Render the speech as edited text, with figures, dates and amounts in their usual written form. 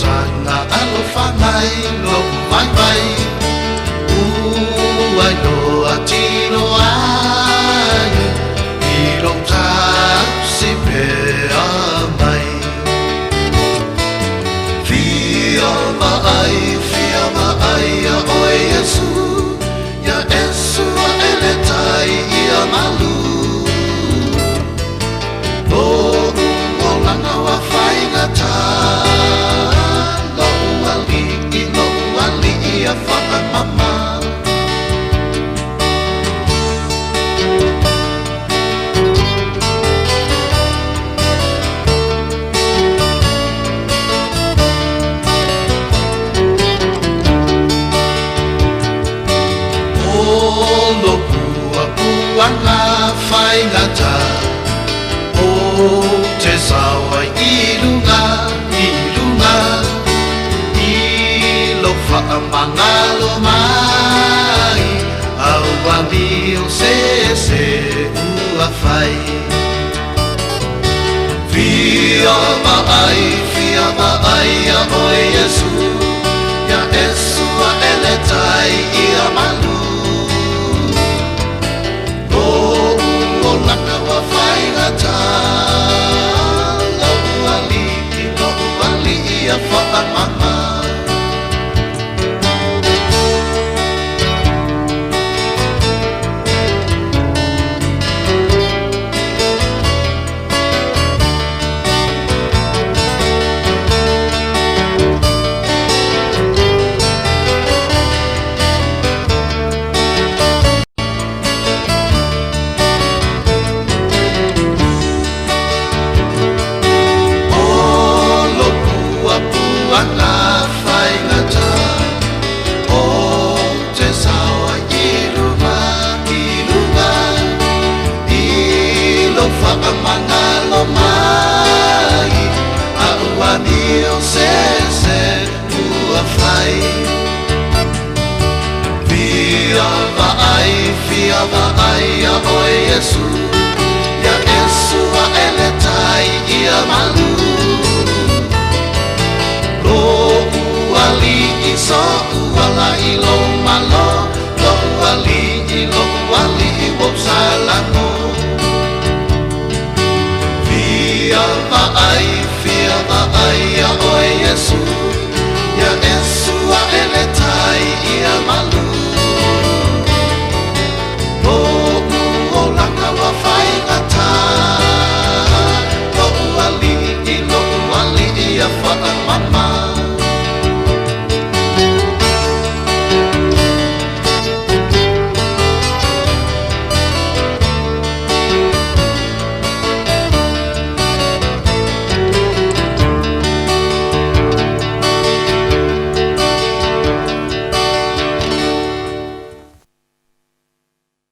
sana alo whangai lo vai vai ai lo atino ai I lo taxi pe amai fia mai a oi Yesu ya Yesu ele tai ia malu lo langa wa fai ngata lo ali ia fata mama Wana fai ngata o te sawa ilunga I lo whaamangalo mai au wami o se ua fai fia mai a oe Yesu ya Yesu a ele tai ia malu langa wa fai ngata lo ali ia wha mama Fia vai a oe Yesu